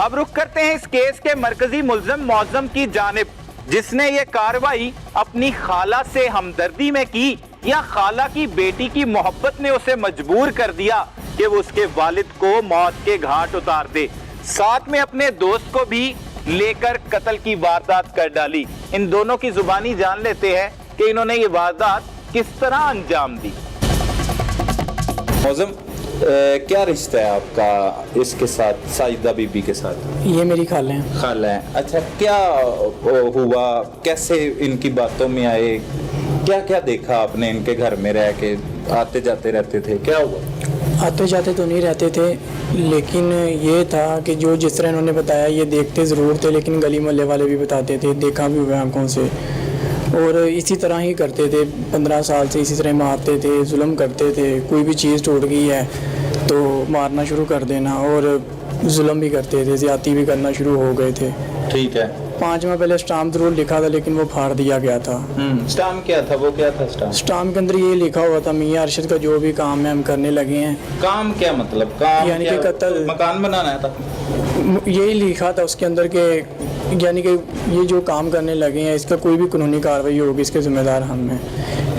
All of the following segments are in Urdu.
اب رخ کرتے ہیں اس کیس کے مرکزی ملزم معظم کی جانب، جس نے یہ کارروائی اپنی خالہ سے ہمدردی میں کی یا خالہ کی بیٹی کی محبت نے اسے مجبور کر دیا کہ وہ اس کے والد کو موت کے گھاٹ اتار دے، ساتھ میں اپنے دوست کو بھی لے کر قتل کی واردات کر ڈالی۔ ان دونوں کی زبانی جان لیتے ہیں کہ انہوں نے یہ واردات کس طرح انجام دی۔ معظم، کیا رشتہ ہے آپ کا اس کے ساتھ، ساجدہ بی بی کے ساتھ؟ یہ میری خالہ ہیں۔ خالہ ہیں، اچھا کیا ہوا، کیسے ان کی باتوں میں آئے، کیا کیا دیکھا آپ نے ان کے گھر میں رہ کے؟ آتے جاتے رہتے تھے، کیا ہوا؟ آتے جاتے تو نہیں رہتے تھے، لیکن یہ تھا کہ جو جس طرح انہوں نے بتایا یہ دیکھتے ضرور تھے، لیکن گلی محلے والے بھی بتاتے تھے، دیکھا بھی ہوئے آنکھوں سے، اور اسی طرح ہی کرتے تھے 15 سال سے، اسی طرح مارتے تھے، ظلم کرتے تھے، کوئی بھی چیز ٹوٹ گئی ہے تو مارنا شروع کر دینا، اور ظلم بھی کرتے تھے، زیادتی بھی کرنا شروع ہو گئے تھے۔ ٹھیک ہے، 5 ماہ پہلے اسٹامپ ضرور لکھا تھا لیکن وہ پھاڑ دیا گیا تھا۔ اسٹامپ کیا تھا؟ وہ کیا تھا اسٹامپ؟ اسٹامپ کے اندر یہ لکھا ہوا تھا میاں ارشد کا جو بھی کام ہے ہم کرنے لگے ہیں۔ کام کیا مطلب؟ کام یعنی کہ قتل، مکان بنانا تھا؟ یہی لکھا تھا اس کے اندر کہ یعنی کہ یہ جو کام کرنے لگے ہیں اس کا کوئی بھی قانونی کارروائی ہوگی، اس کے ذمہ دار ہم ہیں۔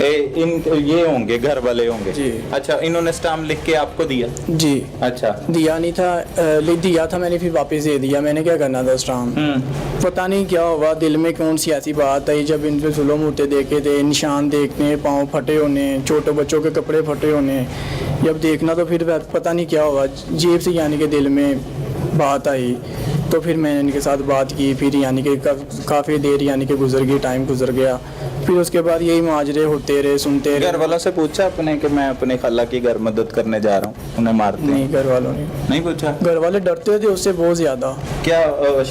یہ ہوں گے، گھر والے ہوں گے؟ جی۔ اچھا، انہوں نے اسٹامپ لکھ کے آپ کو دیا؟ جی۔ اچھا، دیا نہیں تھا، لکھ دیا تھا میں نے، پھر واپس دے دیا۔ میں نے کیا کرنا تھا اسٹامپ؟ پتہ نہیں کیا ہوا، دل میں کون سی ایسی بات آئی، جب ان پہ ظلم ہوتے دیکھے تھے، نشان دیکھنے، پاؤں پھٹے ہونے، چھوٹے بچوں کے کپڑے پھٹے ہونے، جب دیکھنا تو پھر پتہ نہیں کیا ہوا، جیب سے یعنی کہ دل میں بات آئی، تو پھر میں نے ان کے ساتھ بات کی، پھر یعنی کہ کافی دیر یعنی کہ گزر گئی، ٹائم گزر گیا، پھر اس کے بعد یہی معاجرے ہوتے رہے، سنتے رہے۔ گھر والوں سے پوچھا اپنے کہ میں اپنی خالہ کی گھر مدد کرنے جا رہا ہوں، انہیں مارتے؟ نہیں، گھر والوں نے نہیں پوچھا؟ گھر والے ڈرتے تھے اس سے بہت زیادہ۔ کیا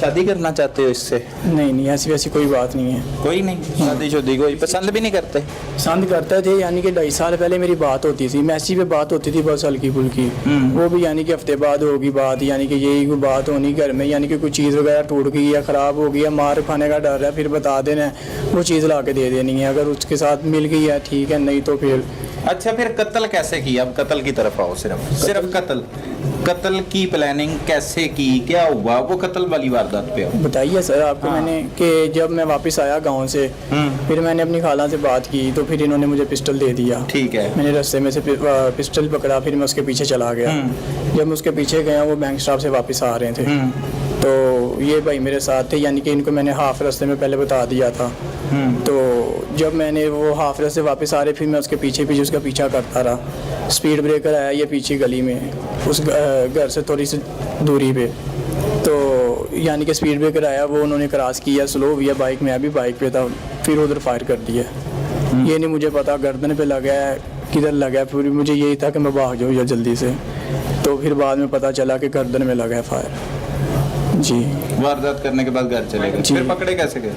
شادی کرنا چاہتے ہو اس سے؟ نہیں، ایسی ویسی کوئی بات نہیں ہے۔ کوئی نہیں؟ شادی شدی کوئی پسند بھی نہیں کرتے؟ پسند کرتے تھے، یعنی کہ 2.5 سال پہلے میری بات ہوتی تھی، میسی پہ بات ہوتی تھی بس ہلکی پھلکی، وہ بھی یعنی کہ ہفتے بعد ہوگی بات، یعنی کہ یہی کوئی بات ہونی گھر میں، یعنی کہ کوئی چیز وغیرہ ٹوٹ گئی یا خراب ہو گئی ہے، مار کھانے کا ڈر ہے، پھر بتا دینا وہ چیز لا کے دے دینی ہے، اگر اس کے ساتھ مل گئی ہے ٹھیک ہے، نہیں تو پھر۔ اچھا، پھر قتل کیسے کیا؟ اب قتل کی طرف آؤ، صرف قتل کی پلاننگ کیسے کی، کیا ہوا؟ وہ قتل والی واردات پہ بتائیے سر آپ کو۔ میں نے کہ جب میں واپس آیا گاؤں سے، پھر میں نے اپنی خالہ سے بات کی، تو پھر انہوں نے مجھے پسٹل دے دیا۔ ٹھیک ہے، میں نے رستے میں سے پسٹل پکڑا، پھر میں اس کے پیچھے چلا گیا۔ جب میں اس کے پیچھے گیا، وہ بینک اسٹاف سے واپس آ رہے تھے، تو یہ بھائی میرے ساتھ تھے، یعنی کہ ان کو میں نے ہاف راستے میں پہلے بتا دیا تھا، تو جب میں نے وہ ہاف راستے واپس آ رہے، پھر میں اس کے پیچھے اس کا پیچھا کرتا رہا، اسپیڈ بریکر آیا یہ پیچھے گلی میں، اس گھر سے تھوڑی سی دوری پہ، تو یعنی کہ اسپیڈ بریکر آیا، وہ انہوں نے کراس کیا، سلو ہوئی بائک، میں ابھی بائک پہ تھا، پھر ادھر فائر کر دیا۔ یہ نہیں مجھے پتا گردن پہ لگا ہے کدھر لگا ہے، پھر مجھے یہی تھا کہ میں بھاگ جاؤں یا جلدی سے، تو پھر بعد میں پتا چلا کہ گردن میں لگا ہے فائر۔ جی، واردات کرنے کے بعد گھر چلے گئے، پھر پکڑے کیسے گئے؟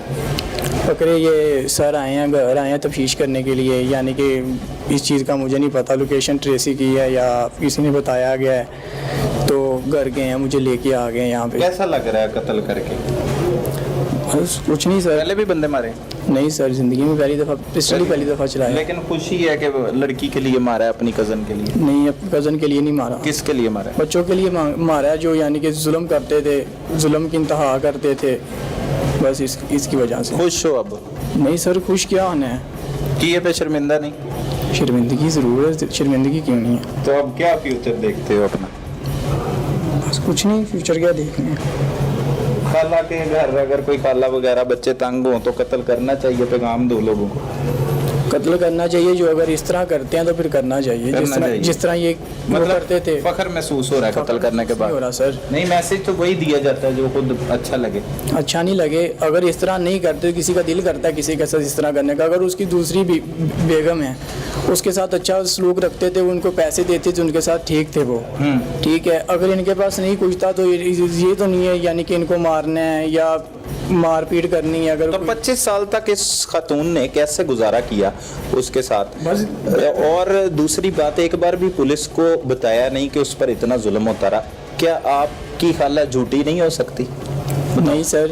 پکڑے یہ سر آئے ہیں، گھر آئے ہیں تفتیش کرنے کے لیے، یعنی کہ اس چیز کا مجھے نہیں پتا لوکیشن ٹریسی کی ہے یا کسی نے بتایا گیا ہے، تو گھر گئے ہیں، مجھے لے کے آ گئے ہیں یہاں پہ۔ کیسا لگ رہا ہے قتل کر کے؟ بس کچھ نہیں سر۔ پہلے بھی بندے مارے؟ نہیں سر، زندگی میں پہلی دفعہ پسٹل ہی پہلی دفعہ چلایا۔ لیکن خوشی ہے کہ لڑکی کے لیے مارا ہے، اپنی کزن کے لیے؟ نہیں، اپنی کزن کے لیے نہیں مارا۔ کس کے لیے مارا ہے؟ بچوں کے لیے مارا ہے، جو یعنی کہ ظلم کرتے تھے، ظلم کی انتہا کرتے تھے، بس اس کی وجہ سے۔ خوش ہو اب؟ نہیں سر، خوش کیا ہونا ہے، کیے پہ شرمندہ نہیں؟ شرمندگی ضرور ہے، شرمندگی کیوں نہیں ہے۔ تو اب کیا فیوچر دیکھتے ہو اپنا؟ بس کچھ نہیں، فیوچر کیا دیکھنا ہے۔ خالہ کے گھر اگر کوئی خالہ وغیرہ بچے تنگ ہوں تو قتل کرنا چاہیے، پیغام دو لوگوں کو۔ قتل کرنا چاہیے، جو اگر اس طرح کرتے ہیں تو پھر کرنا چاہیے، جس طرح یہ کرتے تھے۔ فخر محسوس ہو رہا ہے قتل کرنے کے بعد؟ ہو رہا سر۔ نہیں، میسج تو وہی دیا جاتا ہے جو خود اچھا لگے۔ اچھا نہیں لگے، اگر اس طرح نہیں کرتے، کسی کا دل کرتا ہے کسی کے ساتھ اس طرح کرنے کا، اگر اس کی دوسری بیگم ہے اس کے ساتھ اچھا سلوک رکھتے تھے، ان کو پیسے دیتے تھے، ان کے ساتھ ٹھیک تھے وہ، ٹھیک ہے۔ اگر ان کے پاس نہیں کچھ تھا تو یہ تو نہیں ہے یعنی کہ ان کو مارنا ہے یا مار پیٹ کرنی ہے۔ اگر تو 25 سال تک اس خاتون نے کیسے گزارا کیا اس کے ساتھ؟ اور دوسری بات، ایک بار بھی پولیس کو بتایا نہیں کہ اس پر اتنا ظلم ہوتا رہا؟ کیا آپ کی خالہ جھوٹی نہیں ہو سکتی؟ نہیں سر،